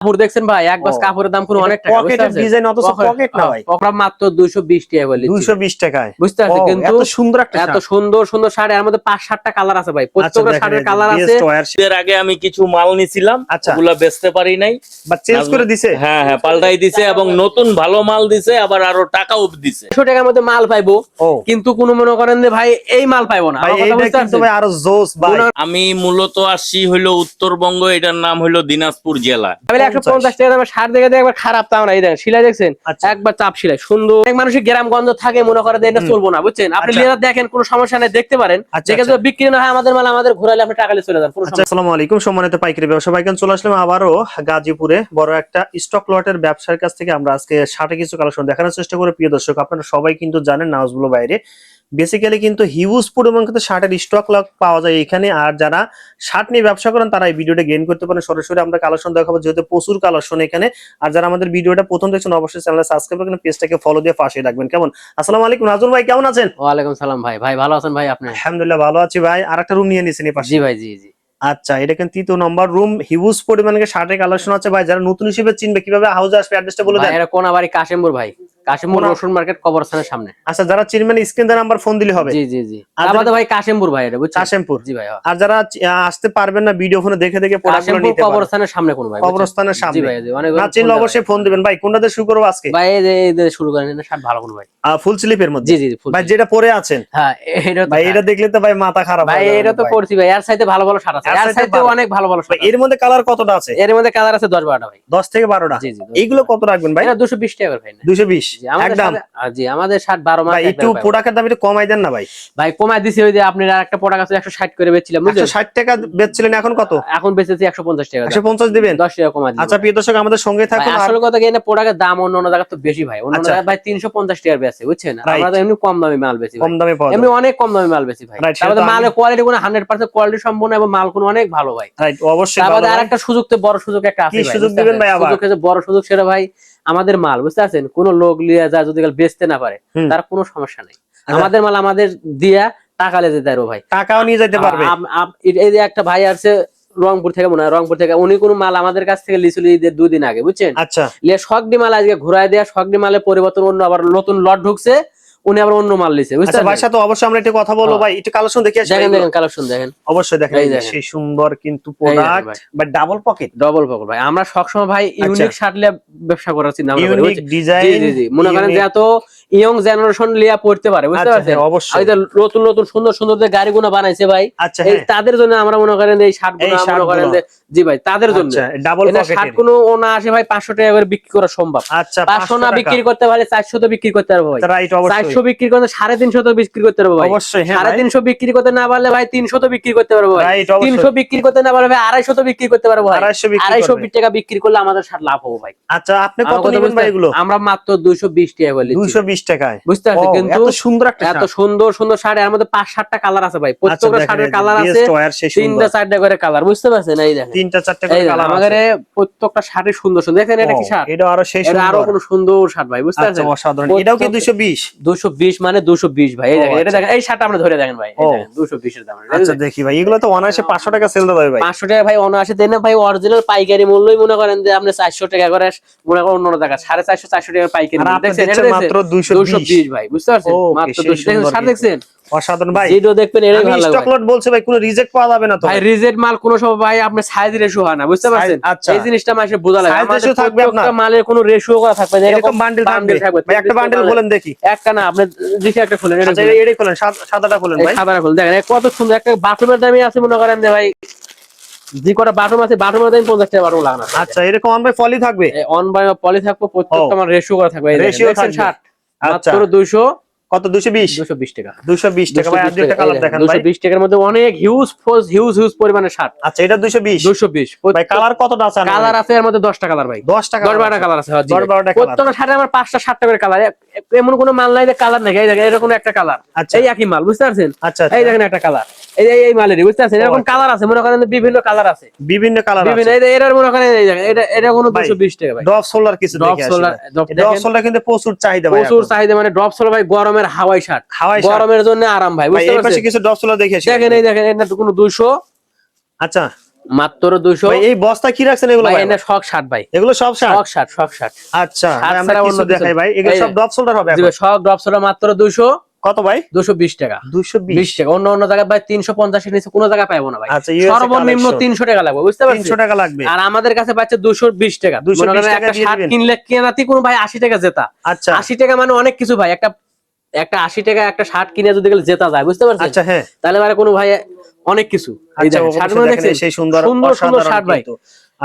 কাপড় দেখছেন ভাই, এক গজ কাপড়ের দাম কোনো অনেক টাকা। পকেটের ডিজাইন অথচ পকেট না ভাই। পকেট মাত্র 220 টাকা বলি। 220 টাকায়। বুঝতে পারছেন, কিন্তু এত সুন্দর একটা শার্ট। এত সুন্দর সুন্দর শার্ট, এর মধ্যে 5-7টা কালার আছে ভাই। প্রত্যেকটা শার্টের কালার আছে। এর আগে আমি কিছু মাল নিছিলাম, ওগুলা বেচতে পারি নাই, বা চেঞ্জ করে দিছে। হ্যাঁ হ্যাঁ, পাল্টাই দিছে এবং নতুন ভালো মাল দিছে, আবার আরো টাকাও দিছে। 100 টাকার মধ্যে মাল পাইবো, কিন্তু কোনো মনে করেন যে ভাই এই মাল পাইবো না। ভাই এইটা কিন্তু ভাই আরো জোস ভাই। আমি মূলত আসছি হইলো উত্তরবঙ্গ, এটার নাম হইলো দিনাজপুর জেলা। 150 টাকা দামের শার্ট দেখে একবার খারাপ তাও না। এই দেখেন সেলাই দেখছেন, একবার চাপ সেলাই সুন্দর। এক মানুষের গ্রামগঞ্জ থাকে, মনে করে এটা চলবো না, বুঝছেন? আপনি লিয়ে দেখেন, কোনো সমস্যা নেই, দেখতে পারেন। দেখে যদি বিক্রি না হয় আমাদের মাল আমাদের ঘুরাইলে আপনি টাকা নিয়ে চলে যান। আসসালামু আলাইকুম সম্মানিত পাইকারি ব্যবসা ভাইকান, চলে আসলাম আবারও গাজীপুরে বড় একটা স্টক লটের ব্যবসার কাছ থেকে। আমরা আজকে শার্টে কিছু কালেকশন দেখানোর চেষ্টা করি। প্রিয় দর্শক, আপনারা সবাই কিন্তু জানেন নাউজগুলো বাইরে বেসিক্যালি কিন্তু হিউজ পরিমাণ কিন্তু শার্টের স্টক লট পাওয়া যায় এখানে। আর যারা শার্ট নিয়ে ব্যবসা করেন তারা এই ভিডিওটা গেইন করতে পারেন। সরাসরি আমরা কালেকশন দেখাবো, যেহেতু প্রচুর কালেকশন এখানে। আর যারা আমাদের ভিডিওটা প্রথম দেখছেন অবশ্যই চ্যানেলে সাবস্ক্রাইব করে পেজটাকে ফলো দিয়ে পাশে রাখবেন। কেমন? আসসালামু আলাইকুম নাজমুল ভাই, কেমন আছেন? ওয়ালাইকুম সালাম ভাই। ভাই ভালো আছেন ভাই? আপনি? আলহামদুলিল্লাহ ভালো আছি ভাই। আর একটা রুম নিয়ে নিছেন এই পাশে? জি ভাই, জি জি। আচ্ছা, এটা কিন্তু 3 নম্বর রুম। হিউজ পরিমাণে শার্টের কালেকশন আছে ভাই। যারা নতুন হিসেবে চিনবে কিভাবে হাউসে আসবে, অ্যাড্রেসটা বলে দেন। এটা কোনাবাড়ি কাশিমপুর ভাই, কাশিমপুর রসুন মার্কেট কবরস্থানের সামনে। আচ্ছা, যারা চিনবেন স্ক্রিন দা নাম্বার ফোন দিলে হবে। জি জি জি। আমাদের ভাই কাশিমপুর ভাই, এটা বুঝছেন? কাশিমপুর। জি ভাই। আর যারা আসতে পারবেন না, ভিডিও ফোনে দেখে দেখে প্রোডাক্টগুলো নিতে পারবেন। কবরস্থানের সামনে কোন ভাই? কবরস্থানের সামনে। জি ভাই, জি। অনেক না চিনলে অবশ্যই ফোন দিবেন ভাই। কোনটা দিয়ে শুরু করব আজকে? ভাই এই যে শুরু করেন, এটা শার্ট ভালো কোন ভাই? ফুল স্লিপের মধ্যে। জি জি, ভাই যেটা পরে আছেন। হ্যাঁ, এটা ভাই এটা দেখলে তো ভাই মাথা খারাপ ভাই। এটা তো পড়ছি ভাই, এর সাইতে ভালো ভালো শার্ট আছে, এর সাইতে অনেক ভালো ভালো শার্ট। এর মধ্যে কালার কতটা আছে? এর মধ্যে কালার আছে 10-12টা ভাই। 10 থেকে 12টা। জি জি। এইগুলো কত রাখবেন ভাই? এটা 220 টাকা ভাই। 220 একদম। জি, আমাদের শার্ট 12 মাস। ভাই একটু প্রোডাক্টের দাম একটু কমাই দেন না ভাই। ভাই কমাই দিছি, ওই যে আপনার আরেকটা প্রোডাক্ট আছে 160 করে বেচছিলাম, বুঝছেন? 160 টাকা বেচছিলেন, এখন কত? এখন বেচেছি 150 টাকা। 150 দিবেন? 10 টাকা কমাই দিই। আচ্ছা প্রিয় দর্শক, আমাদের সঙ্গে থাকুন। আসলে কথা কি, না প্রোডাক্টের দাম অন্য জায়গা তো বেশি ভাই। অন্য জায়গায় ভাই 350 টাকা বেচে, বুঝছেন? আমরা তো এমনি কম দামে মাল বেচি, কম দামে পাওয়া যায়। এমনি অনেক কম দামে মাল বেচি ভাই। তারপরে মালের কোয়ালিটি কোনো 100% কোয়ালিটি সম্পূর্ণ এবং মাল কোনো অনেক ভালো ভাই। রাইট, অবশ্যই ভালো। তারপরে আরেকটা সুযোগ, তো বড় সুযোগ একটা আছে কি ভাই। সুযোগ দিবেন ভাই? আবার সুযোগ আছে, বড় সুযোগ। সেটা ভাই আমাদের মাল, বুঝতে পারছেন? কোনো লোক লিয়ে যায় যদি বেচতে না পারে, তার কোনো সমস্যা নেই। আমাদের মাল আমাদের দিয়া টাকা লেগে যেতে পারবো ভাই, টাকাও নিয়ে যেতে পারবে। এই যে একটা ভাই আছে রংপুর থেকে, মনে হয় রংপুর থেকে, উনি কোনো মাল আমাদের কাছ থেকে লিচু ঈদের 2 দিন আগে, বুঝছেন? আচ্ছা, লিয়ে শকডি মাল আজকে ঘুরাই দেয়া, শকডি মালের পরিবর্তন অন্য আবার নতুন লট ঢুকছে, উনি আবার অন্য মাল লিছে, বুঝতে পারছেন? ভাইয়ের সাথে অবশ্যই আমরা একটু কথা বলবো ভাই। একটু কালেকশন দেখি আসি। দেখেন দেখেন কালেকশন দেখেন, অবশ্যই দেখেন। সেই সুন্দর কিন্তু প্রোডাক্ট বা ডাবল পকেট। ডাবল পকেট ভাই। আমরা সবসময় ভাই ইউনিক শার্ট লিয়ে ব্যবসা করার চিন্তা ভাবনা করি, ইউনিক ডিজাইন। জি জি জি। মনে করেন যে এত ইয়ং জেনারেশন লিয়া পড়তে পারে, বুঝতে পারছেন? অবশ্যই। এই যে নতুন নতুন সুন্দর সুন্দর যে গাড়িগুলো বানাইছে ভাই, এই তাদের জন্য আমরা মনে করেন এই শার্টগুলো মনে করেন যে, জি ভাই, তাদের জন্য ডাবল পকেট শার্ট কোনো ওনা আসে ভাই 500 টাকা করে বিক্রি করা সম্ভব। আচ্ছা, 500 না বিক্রি করতে পারলে 400 তো বিক্রি করতে পারবো ভাই। রাইট, অবশ্যই। 400 বিক্রি করতে 350 তো বিক্রি করতে পারবো ভাই। অবশ্যই। হ্যাঁ, 350 বিক্রি করতে না পারলে ভাই 300 তো বিক্রি করতে পারবো ভাই। 300 বিক্রি করতে না পারলে ভাই 250 তো বিক্রি করতে পারবো ভাই। 250 টাকা বিক্রি করলে আমাদের শার্ট লাভ হবে ভাই। আচ্ছা, আপনি কত নেবেন ভাই এগুলো? আমরা মাত্র 220 টাকা বলি। 220 টাকায়, বুঝতে পারছেন? কিন্তু এত সুন্দর একটা এত সুন্দর সুন্দর শার্ট, এর মধ্যে 5-7টা কালার আছে ভাই। প্রত্যেকটা শার্টের কালার আছে 3-4টা করে কালার, বুঝতে পারছেন? এই দেখেন 3-4টা করে কালার আছে। আমাদের প্রত্যেকটা শার্টে সুন্দর সুন্দর। দেখেন এটা কি শার্ট? এটা আরো সেই সুন্দর, এটা আরো কোন সুন্দর শার্ট ভাই, বুঝতে পারছেন? আচ্ছা, অসাধারণ। এটাও কি 220? 220 মানে 220 ভাই। এই দেখেন, এটা দেখেন, এই শার্টটা আমরা ধরে দেখেন ভাই, এই দেখেন 220 এর দাম। আচ্ছা দেখি ভাই, এগুলো তো অনায়াসে 500 টাকা সেল দেওয়া যাবে ভাই। 500 টাকা ভাই অনায়াসে দেন না ভাই। অরিজিনাল পাইকারি মূল্যই মনে করেন যে আপনি 400 টাকা করে, মনে করেন অন্য টাকা 450-400 টাকা পাইকারি। দেখছেন এটা মাত্র 220 ভাই, বুঝতে পারছেন? মাত্র 220 শার্ট দেখছেন? অসাধারণ ভাই। যেটা দেখবেন এটাই ভালো লাগে। স্টক লট বলছে ভাই, কোনো রিজেক্ট পাওয়া যাবে না তো ভাই? রিজেক্ট মাল কোনো সময় ভাই আপনার সাইজ রেশিও হয় না, বুঝতে পারছেন? এই জিনিসটা মাসে বোঝা লাগে। আমাদের প্রত্যেকটা মালের কোনো রেশিও করা থাকবে না, এরকম বান্ডেল থাকবে ভাই। একটা বান্ডেল বলেন দেখি। একটা না, আপনি দেখি একটা খুলেন। আচ্ছা, এটাই খুলেন, সাদাটা খুলেন ভাই। সাদাটা খুলেন, দেখেন কত সুন্দর। একটা বাথরুমের দামই আছে মনে করেন যে ভাই, যে কটা বাথরুম আছে বাথরুমের দাম 50 টাকা বাথরুম লাগানো। আচ্ছা, এরকম অন বাই পলি থাকবে? অন বাই পলি থাকবে, প্রত্যেকটা আমার রেশিও করা থাকবে। রেশিও থাকবে। শার্ট আচ্ছা, মাত্র 200 কত? 220 টাকা। 220 টাকা ভাই। আর দুইটা কালার দেখেন ভাই। 220 টাকার মধ্যে অনেক হিউজ পরিমাণের শার্ট। আচ্ছা, এটা 220 ভাই। কালার কতটা আছে? কালার আছে এর মধ্যে 10টা কালার ভাই। 10-12টা কালার আছে। 10-12টা কালার। প্রত্যেকটা শার্টে আমার 5-7টা করে কালার। এমন কোনো মাল নাই যে কালার নাই। এই দেখেন এরকম একটা কালার, এই একই মাল, বুঝতে পারছেন? আচ্ছা, এই দেখেন একটা কালার, এই মালেরই, বুঝতে পারছেন? এরকম কালার আছে মনে করেন বিভিন্ন কালার আছে, বিভিন্ন কালার আছে। এর মনে করেন এই দেখেন এটা কোনো 220 টাকা ভাই। ড্রপ শোল্ডার কিছু দেখি আসলে। ড্রপ শোল্ডার কিন্তু প্রচুর চাহিদা ভাই, প্রচুর চাহিদা। মানে ড্রপ শোল্ডার ভাই গরমের হাওয়াই শার্ট, গরমের জন্য আরাম ভাই, বুঝতে পারছেন? কিছু ড্রপ শোল্ডার দেখি আসি। দেখেন, এই দেখেন এটা কোনো 200। আচ্ছা, মাত্র 200। ভাই এই বস্তা কি রাখছেন এগুলো ভাই ভাই? এটা শক 60 ভাই, এগুলো সব 60? শক 60। আচ্ছা ভাই, আমরা ছাড়া কিছু অন্য দেখাই কিছু ভাই, এগুলো এই সব ড্রপ শোল্ডার হবে জি এখন? ভাই, শক ড্রপ ছোট মাত্র 200। কত ভাই? 220 টাকা। 220 টাকা। অন্য অন্য জায়গায় ভাই 350 এর নিচে কোনো জায়গায় পাবো না ভাই। আচ্ছা, USA সর্বনিম্ন collection। 300 টাকা লাগবে, বুঝতে পারছেন? 300 টাকা লাগবে। আর আমাদের কাছে পাচ্ছে 220 টাকা। 220 মনে করেন টাকা একটা দিয়ে শার্ট দিবেন। কিনলে কেনাতি কোনো ভাই 80 টাকা জেতা। আচ্ছা 80 টাকা মানে অনেক কিছু ভাই। একটা 80 টাকা একটা শার্ট কিনে যদি গেলে জেতা যায়, বুঝতে পারছেন? আচ্ছা হ্যাঁ। তাহলে মানে কোনো ভাই অনেক কিছু। এই আচ্ছা, দেখেন শার্টগুলো দেখেন দেখছেন, সেই সুন্দর সুন্দর সুন্দর শার্ট ভাই। কিন্তু।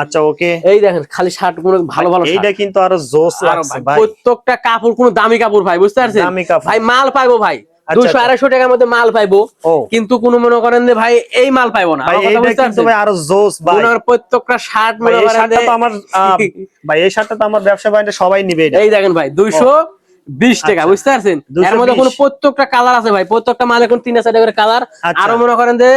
আচ্ছা ওকে, এই দেখেন খালি শার্ট গুলো ভালো ভালো শার্ট। এইটা কিন্তু আরো জোস আর লাগছে ভাই ভাই। প্রত্যেকটা কাপড় কোনো দামি কাপড় ভাই, বুঝতে পারছেন? দামি কাপড়। ভাই মাল পাইবো ভাই আচ্ছা, 200-250 টাকার মধ্যে মাল পাইবো, ও কিন্তু কোনো মনে করেন যে ভাই এই মাল পাইবো না। ভাই আমার কথা এইটা বুঝতে কিন্তু পারছেন? ভাই আরো জোস ভাই। মনে করেন প্রত্যেকটা শার্ট ভাই মনে এই করেন শার্টটা যে তো আমার ভাই এই শার্টটা তো আমার ব্যবসা বাণিজ্য সবাই নিবে এটা। এই দেখেন ভাই 220 টাকা, আচ্ছা। বুঝতে পারছেন? এর 220 মধ্যে কোনো প্রত্যেকটা কালার আছে ভাই, প্রত্যেকটা মালে কোন 3-4টা করে কালার। আচ্ছা। আরো মনে করেন যে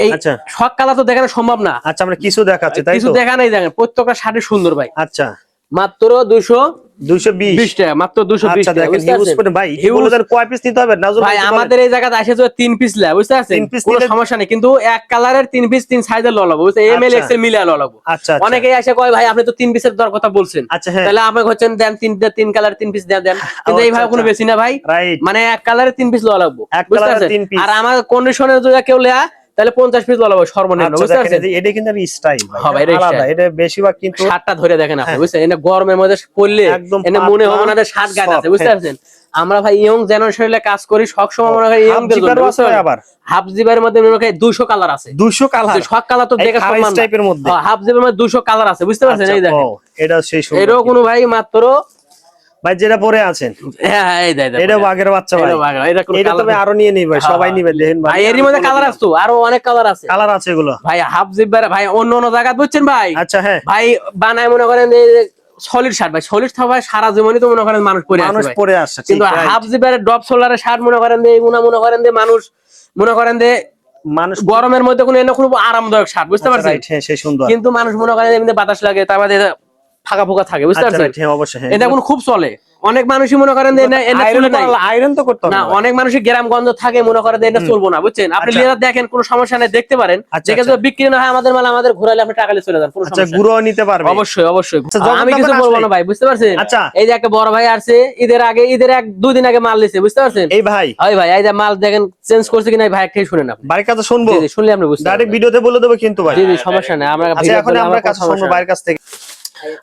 এই আচ্ছা। সব কালার তো দেখানো সম্ভব না। আচ্ছা আমরা কিছু দেখাচ্ছি তাই কিছু তো? দেখা নাই, দেখেন প্রত্যেকটা শার্টই সুন্দর ভাই। আচ্ছা মাত্র 220 টাকা, মাত্র 220 আচ্ছা টাকা, দেখেন বুঝতে হিউজ পারছেন? করে ভাই, Huge। বলে দেন কয় পিস নিতে হবে নাজুল ভাই বলেন। আমাদের এই জায়গাতে আসে যে 3 পিস লা, বুঝতে পারছেন? 3 পিস কোনো নিলে- সমস্যা নেই, কিন্তু এক কালারের 3 পিস 3 সাইজের ললাবো, বুঝছেন? এম এল আচ্ছা। এক্সেল মিলে ললাবো। আচ্ছা, আচ্ছা। অনেকেই আসে কয় ভাই আপনি তো 3 পিসের দর কথা বলছেন, আচ্ছা, হ্যাঁ। তাহলে আপনি হচ্ছেন দেন 3 কালার 3 পিস দেন, কিন্তু এই আচ্ছা, ভাই কোনো আচ্ছা। বেশি না ভাই। রাইট। মানে এক কালারের 3 পিস ললাবো, এক বুঝতে কালারের পারছেন? 3 পিস। আর আমার কন্ডিশনের যদি কেউ লেয়া তাহলে 50 পিস ললাবো সর্বনিম্ন, আচ্ছা বুঝতে দেখেন পারছেন? এটা কিন্তু স্টাইল ভাই, হ্যাঁ ভাই, এটা এটা আলাদা, style। এটা বেশিরভাগ কিন্তু শার্টটা ধরে দেখেন আপনি, হ্যাঁ। বুঝছেন? এটা গরমের মধ্যে পরলে একদম এনে মনে পাতলা, হবে না যে শার্ট গায়ে আছে, soft, বুঝতে হ্যাঁ। পারছেন? আমরা ভাই ইয়ং জেনারেশনে কাজ করি, সব সময় মনে করি ইয়ং হাফ দের জন্য, জিপারও বুঝতে আছে পারছেন? আবার। হাফ জিবারের মধ্যে মনে করি 200 কালার আছে। 200 কালার, সব কালার তো এই দেখে খারাপ সম্মান না। টাইপের মধ্যে। হ্যাঁ, হাফ জিবারের মধ্যে 200 কালার আছে, বুঝতে পারছেন? এই আচ্ছা, দেখেন ও, এটা সেই সুন্দর এরও কোনো কিন্তু। ভাই মাত্র ভাই যেটা পরে আছেন হ্যাঁ হ্যাঁ, এই দেখেন এটা বাঘের বাচ্চা ভাই, এটা কোনো এটা কালার তবে আরো নিয়ে নিই ভাই, সবাই নিবে দেখেন ভাই, এরই মধ্যে কালার আছে তো, আরো অনেক কালার আছে কালার আছে এগুলো। ভাই। হাফ জিবার ভাই অন্য অন্য জায়গা বুঝছেন ভাই, আচ্ছা হ্যাঁ, ভাই বানায় মনে করেন সলিড শার্ট ভাই, সলিড থাকা ভাই সারা জীবনই তো মনে করেন মানুষ পরে আছে মানুষ ভাই। পরে আসছে, ঠিক কিন্তু right। হাফ জিবারের ডপ সোলারের শার্ট মনে করেন যে এগুলা মনে করেন যে মানুষ মনে করেন যে মানুষ গরমের মধ্যে কোনো এনে খুব আরামদায়ক শার্ট, বুঝতে পারছেন? রাইট, হ্যাঁ সেই সুন্দর। কিন্তু মানুষ মনে করেন এমনি বাতাস লাগে, তার মধ্যে ফাঁকা ফোকা থাকে, বুঝতে আচ্ছা পারছেন? রাইট, হ্যাঁ অবশ্যই, হ্যাঁ এটা এখন খুব চলে। অনেক মানুষই মনে করেন যে এনে তুলে নাই। আয়রন তো করতে হবে না, না ভাই। অনেক মানুষই গ্রামগঞ্জ থাকে মনে করে যে এটা চলবো না, বুঝছেন? আপনি আচ্ছা। লেদার দেখেন, কোনো সমস্যা নেই, দেখতে পারেন। আচ্ছা, দেখে আচ্ছা। যদি বিক্রি না হয় আমাদের মাল আমাদের ঘুরাইলে আপনি টাকা নিয়ে চলে যান, কোনো আচ্ছা সমস্যা নেই। গুঁড়ো নিতে পারবে? অবশ্যই অবশ্যই। আচ্ছা, যখন আমি কিছু তখন বলবো আসলে- না ভাই, বুঝতে পারছেন? আচ্ছা। এই যে একটা বড় ভাই আসছে ঈদের আগে, ঈদের 1-2 দিন আগে মাল নিছে, বুঝতে পারছেন? এই ভাই ওই ভাই এই যে মাল দেখেন চেঞ্জ করছে কিনা, ভাই একটাই শুনেন আপনি। বাড়ির কাছে শুনবো, জি জি, শুনলে আপনি বুঝতে ডাইরেক্ট পারবেন। ভিডিওতে বলে দেবো কিন্তু ভাই। জি জি, সমস্যা নেই, আমরা আচ্ছা ভিডিও এখন করলে আমরা আমার কাছে কোনো শুনবো সমস্যা বাইরের কাছ থেকে।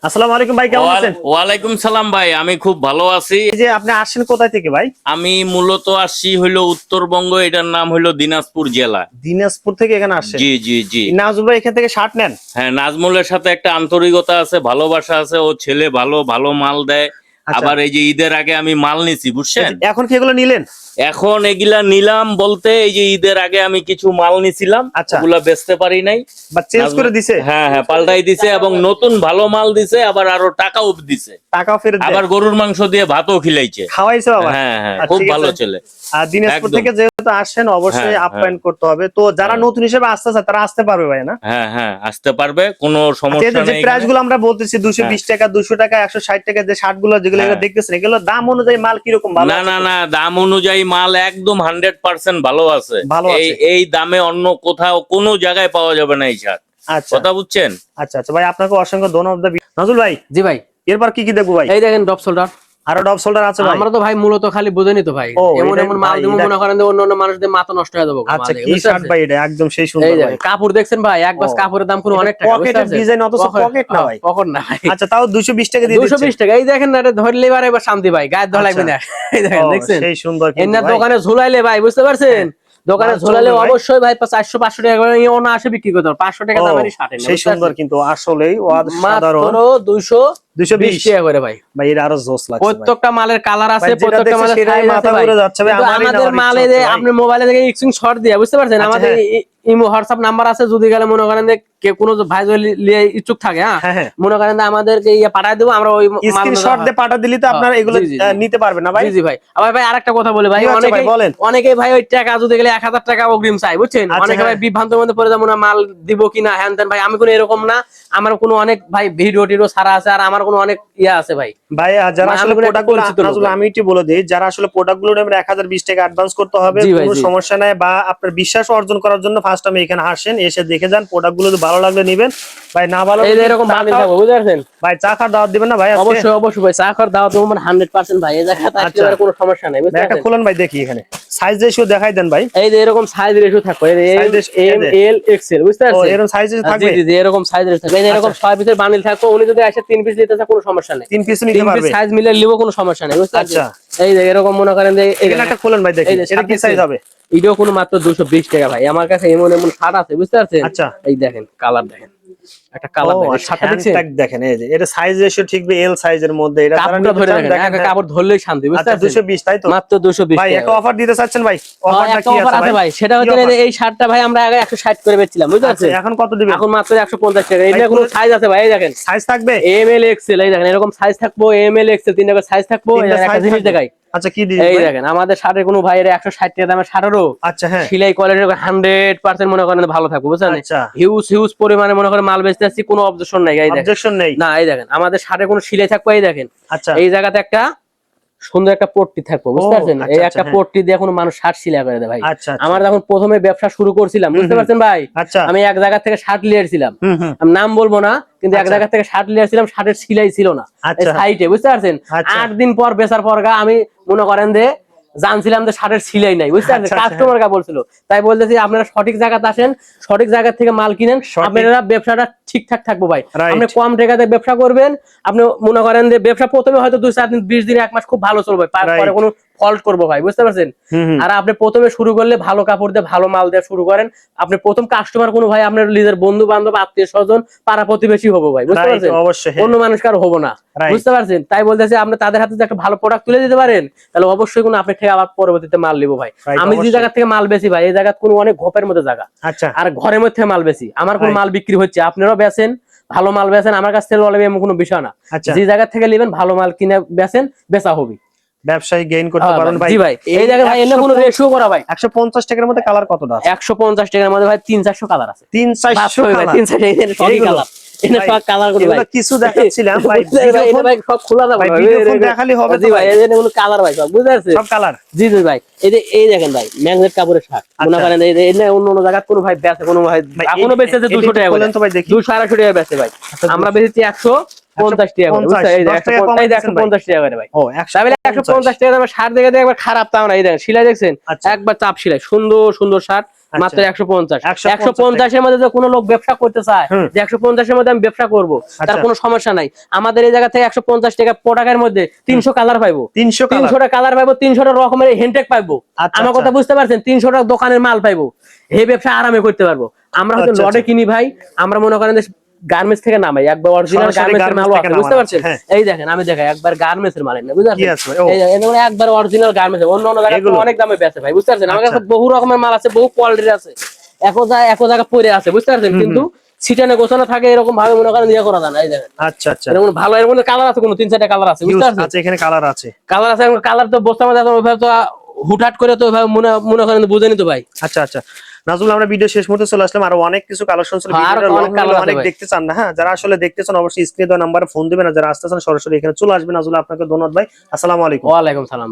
আসসালামু আলাইকুম ভাই, কেমন আছেন? ওয়ালাইকুম সালাম ভাই, আমি খুব ভালো আছি। এই যে আপনি আসছেন কোথায় থেকে ভাই? আমি মূলত আসছি হইলো উত্তরবঙ্গ, এটার নাম হইলো দিনাজপুর জেলা। দিনাজপুর থেকে এখানে আসছেন? জি জি জি। নাজুল ভাই এখান থেকে শার্ট নেন? হ্যাঁ, নাজমুলের সাথে একটা আন্তরিকতা আছে, ভালোবাসা আছে, ও ছেলে ভালো ভালো মাল দেয়। আচ্ছা। আবার এই যে ঈদের আগে আমি মাল নিছি, বুঝছেন? এখন কি এগুলো নিলেন? এখন এগুলা নিলাম বলতে এই যে ঈদের আগে আমি কিছু মাল নিছিলাম, আচ্ছা। ওগুলা বেচতে পারি নাই। বা চেঞ্জ করে দিছে? হ্যাঁ হ্যাঁ, পাল্টাই দিছে এবং নতুন ভালো মাল দিছে, আবার আরো টাকাও দিছে, টাকাও ফেরত দেয়? আবার গরুর মাংস দিয়ে ভাতও খিলাইছে। খাওয়াইছে বাবা? হ্যাঁ হ্যাঁ, আচ্ছা, খুব ঠিক ভালো আছে। ছেলে। আর দিনাজপুর একদম। থেকে যেহেতু আসেন অবশ্যই হ্যাঁ, আপ্যায়ন করতে হবে, তো যারা হ্যাঁ। নতুন হিসেবে আসতে চায় তারা আসতে পারবে ভাই না? হ্যাঁ হ্যাঁ, আসতে পারবে, কোনো আচ্ছা, সমস্যা এই যে নেই। প্রাইস গুলো আমরা বলতেছি 220 টাকা 200 টাকা 160 টাকা যে শার্ট গুলো যেগুলো হ্যাঁ। এগুলো দেখতেছেন এগুলো দাম অনুযায়ী মাল কিরকম ভালো না আছে? না না, দাম অনুযায়ী মাল একদম 100% ভালো আছে। ভালো এই আছে। এই দামে অন্য কোথাও কোনো জায়গায় পাওয়া যাবে না এই শার্ট। আচ্ছা কথা বুঝছেন? আচ্ছা আচ্ছা ভাই, আপনাকে অসংখ্য ধন্যবাদ। নাজুল ভাই জি ভাই, এরপর কি কি দেখবো ভাই? এই দেখেন ডপ সোল্ডার। আরো ডব শোল্ডার আছে ভাই? আমরা তো ভাই মূলত খালি বুঝেনি তো ভাই, ও, এমন এটা এমন মাল ভাই, দিব এটা- মনে করেন যে অন্য অন্য মানুষদের মাথা নষ্ট হয়ে যাবে। আচ্ছা কি শার্ট ভাই এটা? একদম সেই সুন্দর এই ভাই। দেখেন কাপড় দেখছেন ভাই, এক গজ ও, কাপড়ের দাম কোনো এটা অনেক টাকা, বুঝতে পকেটের পারছেন? ডিজাইন, অথচ পকেট না ভাই। পকেট না ভাই। আচ্ছা তাও 220 টাকা দিয়ে দিচ্ছেন? 220 টাকা। এই দেখেন না, এটা ধরলে এবার এবার শান্তি ভাই, গায়ে ধরা লাগবে না। এই দেখেন, ও, দেখছেন? সেই সুন্দর কিন্তু এনার ভাই। দোকানে ঝুলাইলে ভাই, বুঝতে পারছেন? দোকানে মাল ঝুলাইলে চলবে ভাই। অবশ্যই ভাই 400-500 টাকা করে ইও না আসে বিক্রি করতে হবে। 500 টাকা ও, দামেরই শার্ট এনে, সেই বুঝতে সুন্দর পারছেন? কিন্তু আসলেই মাত্র অসাধারণ। 220 টাকা করে ভাই। ভাই এর আরো জোস লাগছে ভাই। প্রত্যেকটা মালের কালার আছে, ভাই, যেটা প্রত্যেকটা দেখছে মালের সেটাই সাইজ মাথা আছে ভাই। ঘুরে যাচ্ছে ভাই, কিন্তু আমারই আমাদের নেওয়ার মালে ইচ্ছা যে হচ্ছে ভাই। আপনি মোবাইলে থেকে স্ক্রিন শট দিয়ে, বুঝতে পারছেন? আচ্ছা, আমাদের হ্যাঁ। ইমো হোয়াটসঅ্যাপ নাম্বার আছে, যদি গেলে মনে করেন যে কেউ কোনো ভাই যদি লিয়ে ইচ্ছুক থাকে, হ্যাঁ, হ্যাঁ হ্যাঁ। মনে করেন যে আমাদেরকে ইয়ে পাঠায় দেবো, আমরা ওই মাল স্ক্রিনশট দিয়ে পাঠা দিলে তো আপনারা এগুলো জি, জি, জি। নিতে পারবেন না ভাই? জি জি ভাই। আবার ভাই আরেকটা কথা বলে ভাই, কি হচ্ছে ভাই, অনেকে বলেন। অনেকে ভাই ওই টাকা যদি গেলে 1000 টাকা অগ্রিম চাই, বুঝছেন? আচ্ছা, অনেকে ভাই হ্যাঁ। বিভ্রান্তের মধ্যে পড়ে যাবো না, মাল দিব কিনা হ্যান ত্যান। ভাই আমি কোনো এরকম না, আমার কোনো অনেক ভাই ভিডিও টিডিও সারা আছে, আর আমার কোনো অনেক ইয়া আছে ভাই। ভাই যারা মানে আসলে আমি কোনো একটা প্রোডাক্ট গুলো পরিচিত লোক ভাই। আমি একটু বলে দিই, যারা আসলে প্রোডাক্ট গুলো নেবেন 1020 টাকা অ্যাডভান্স করতে হবে, জি ভাই, কোনো জি। সমস্যা নাই, বা আপনার বিশ্বাস অর্জন করার জন্য মাস্ট আমি এখানে আসেন, এসে দেখে যান, প্রোডাক্ট গুলো ভালো লাগলে নিবেন ভাই, না ভালো এই যে এরকম বান্ডিল থাকবে, বুঝতে পারছেন ভাই। চা খাওয়ার দাওয়াত দিবেন না ভাই? অবশ্যই অবশ্যই ভাই, চা খাওয়ার দাওয়াত দেবো 100% ভাই। এই জায়গাতে আসলে আর কোনো সমস্যা নাই, বুঝতে একটা পারছেন। খুলেন ভাই, দেখি এখানে সাইজ রেশিও দেখাই দেন ভাই। এই যে এরকম সাইজ রেশিও থাকবে, এম এল এক্সেল, বুঝতে পারছেন। এরকম সাইজ থাকবে, জি জি, এরকম সাইজ রেশিও থাকবে। এই যে এরকম 6 পিসের বান্ডিল থাকবে, উনি যদি আসে 3 পিস নিতে চায় কোনো সমস্যা নেই, 3 পিস নিতে পারবে, সাইজ মিলে নিব, কোনো সমস্যা নেই, বুঝতে পারছেন। আচ্ছা এই যে এরকম মনে করেন যে এই এখানে একটা খুলেন ভাই, দেখি এটা কি সাইজ হবে। এটাও কোনো মাত্র 220 টাকা ভাই। আমার কাছে এমন এমন শার্ট আছে, বুঝতে পারছেন। আচ্ছা এই দেখেন কালার, দেখেন একটা কালার, শার্টটা দেখছেন, দেখেন এই যে এটা সাইজ রেশিও ঠিক এল সাইজের মধ্যে, এটা কাপড়টা ধরে দেখেন, কাপড় ধরলেই শান্তি, বুঝতে আচ্ছা পারছেন। 220 তাই তো, মাত্র 220 ভাই টাকা একটা অফার দিতে চাচ্ছেন ভাই? অফারটা কি আছে ভাই? সেটা হচ্ছে এই শার্টটা ভাই আমরা আগে 160 করে বেচছিলাম, বুঝতে পারছেন। এখন কত দিবেন? এখন মাত্র 150 টাকা। এটা কোনো সাইজ আছে ভাই, এই দেখেন সাইজ থাকবে এম এল এক্সেল, এই দেখেন এরকম সাইজ থাকবো, এম এল এক্সেল, তিনটা করে সাইজ থাকবো। এই একটা জিনিস দেখাই, আচ্ছা কি দিন এই দেখেন আমাদের শার্টের কোনো ভাইয়ের 160 টাকা দামের শার্টেরও আচ্ছা হ্যাঁ সেলাই কোয়ালিটি 100% মনে করেন ভালো থাকবে, বুঝছেন। আচ্ছা হিউজ পরিমাণে মনে করেন মাল বেচতে আসছি, কোনো অবজেকশন নাই, এই দেখেন অবজেকশন নেই না। এই দেখেন আমাদের শার্টে কোনো সেলাই থাকবে, এই দেখেন আচ্ছা এই জায়গাতে একটা সুন্দর একটা পট্টি থাকবো, বুঝতে পারছেন। আচ্ছা, এই আচ্ছা, একটা হ্যাঁ। পট্টি দিয়ে কোনো মানুষ শার্ট সেলাই করে দেয় ভাই। আচ্ছা আচ্ছা, আমার যখন প্রথমে ব্যবসা শুরু করছিলাম, বুঝতে পারছেন ভাই, আচ্ছা আমি এক জায়গা থেকে শার্ট লিয়েছিলাম, হুম হুম আমি নাম বলবো না, কিন্তু এক আচ্ছা। জায়গা থেকে শার্ট লিয়েছিলাম, শার্টের সেলাই ছিল না আচ্ছা। সাইটে, বুঝতে পারছেন। আচ্ছা। 8 দিন পর বেচার পর আমি মনে করেন যে জানছিলাম যে শার্টের সিলাই নাই, বুঝতে পারছেন। আচ্ছা, আচ্ছা। কাস্টমার কা বলছিল, তাই বলতেছি আপনারা সঠিক জায়গাতে আসেন, সঠিক জায়গা থেকে মাল কিনেন, আপনারা ব্যবসাটা ঠিকঠাক থাকবো ভাই। Right. আপনি কম টাকাতে ব্যবসা করবেন, আপনি মনে করেন যে ব্যবসা প্রথমে হয়তো 2-4 দিন 20 দিন 1 মাস খুব ভালো চলবে, তারপরে Right. কোনো ফল্ট করবো ভাই, বুঝতে পারছেন। হুম হুম আর আপনি প্রথমে শুরু করলে ভালো কাপড় দিয়ে ভালো মাল দিয়ে শুরু করেন, আপনি প্রথম কাস্টমার কোনো ভাই আপনার নিজের বন্ধু বান্ধব আত্মীয় স্বজন পাড়া প্রতিবেশী হবো ভাই, বুঝতে Right, পারছেন। অবশ্যই হ্যাঁ। অন্য মানুষ কারো হবো না, Right. বুঝতে পারছেন। তাই বলতেছি আপনি তাদের হাতে যে একটা ভালো প্রোডাক্ট তুলে দিতে পারেন, তাহলে অবশ্যই কোনো আপনি থেকে আবার পরবর্তীতে মাল নিবো ভাই। Right, আমি যে অবশ্যই। জায়গা থেকে মাল বেশি ভাই, এই জায়গা কোনো অনেক ঘপের মধ্যে জায়গা, আচ্ছা আর ঘরের মধ্যে মাল বেশি, আমার কোনো Right. মাল বিক্রি হচ্ছে, আপনারাও বেচেন ভালো মাল বেচেন, আমার কাছ থেকে লড়াই এমন কোনো বিষয় না। আচ্ছা যে জায়গা থেকে নেবেন ভালো মাল কিনে বেচেন, বেচা হবে। ব্যবসায়ী গেইন করতে পারেন ভাই। জি ভাই, এই জায়গায় ভাই এনে কোনো রেশিও করা ভাই 150 টাকার মধ্যে কালার কতটা আছে? 150 টাকার মধ্যে ভাই 300-400 কালার আছে। 300 কালার 300 সবই এইগুলো? কালার, এনে ভাই, সব কালার করে ভাই এগুলো কিছু দেখাচ্ছিলাম ভাই, এটা ভাই সব খোলা যাবে ভাই, ভাই, ভিডিও ফোন দেখালি হবে জি তো ভাই, ভাই? এই যে এগুলো কালার ভাই সব, বুঝতে পারছেন। সব কালার জি জি ভাই, এই যে এই দেখেন ভাই ম্যাগনেট কাপড়ের শার্ট, মনে আচ্ছা। করেন এই যে এনে অন্য অন্য জায়গা কোনো ভাই বেচে, কোনো ভাই এখনো বেচে 200 টাকা করে, বলেন তো ভাই দেখি। 200-250 টাকা বেচে ভাই, আমরা বেচেছি 150 টাকা করে, বুঝছেন। এই যে 10 টাকা কম 150 টাকা করে ভাই। ও তাহলে 150 টাকা দামের শার্ট দেখে একবার খারাপ তাও না, এই দেখেন সেলাই দেখছেন, আচ্ছা। একবার চাপ সেলাই, সুন্দর সুন্দর শার্ট, মাত্র 150। 150 150 এর মধ্যে যে কোনো লোক ব্যবসা করতে চায়, হুম। যে 150 এর মধ্যে আমি ব্যবসা করবো, তার আচ্ছা। কোনো সমস্যা নাই। আমাদের এই জায়গা থেকে 150 টাকা প্রোডাক্টের মধ্যে 300 কালার পাইবো, 300 কালার 300টা কালার পাইবো, 300টা রকমের হেনটেক পাইবো। আচ্ছা, আমার আচ্ছা। কথা বুঝতে পারছেন, 300টা দোকানের মাল পাইবো, এই ব্যবসা আরামে করতে পারবো। আমরা হয়তো আচ্ছা, লটে আচ্ছা। কিনি ভাই, আমরা মনে করেন যে গার্মেন্টস থেকে নামাই, একবার অরিজিনাল সরাসরি গার্মেন্টসের মাল garments আছে, থেকে বুঝতে নামানো পারছেন। আছে, হ্যাঁ। এই দেখেন আমি দেখাই একবার গার্মেন্টসের মাল না, বুঝতে কি পারছেন। আছে ভাই? ও, এই দেখেন একবার অরিজিনাল গার্মেন্টস, অন্য অন্য জায়গায় এগুলো? অনেক দামে বেচে ভাই, বুঝতে পারছেন। আমার কাছে আচ্ছা। বহু রকমের মাল আছে, বহু কোয়ালিটির আছে, একো জায়গা পড়ে আছে, বুঝতে পারছেন। কিন্তু ছিটানো গোছানো থাকে, এরকম ভাবে মনে করেন ইয়ে করা যায় না। এই দেখেন আচ্ছা আচ্ছা, এরকম ভালো, এর মধ্যে কালার আছে, কোনো 3-4টা কালার আছে, বুঝতে পারছেন। আচ্ছা এখানে কালার আছে, কালার আছে, কালার তো বস্তার মধ্যে ওইভাবে তো হুটহাট করে তো ওইভাবে মনে করেন বুঝেনি তো ভাই। আচ্ছা আচ্ছা নাজমুল, আমরা ভিডিও শেষ মুহূর্তে চলে আসলাম, আরো অনেক কিছু কালেকশন ছিল, হ্যাঁ, আরো ভিডিওটা অনেক colour আছে অনেক ভাই। দেখতে চান না, হ্যাঁ যারা আসলে দেখতে চান অবশ্যই স্ক্রিনে দেওয়া নাম্বারে ফোন দিবেন, আর যারা আসতে চান সরাসরি এখানে চলে আসবেন। নাজমুল আপনাকে ধন্যবাদ ভাই, আসসালামু আলাইকুম। ওয়ালাইকুম সালাম ভাই।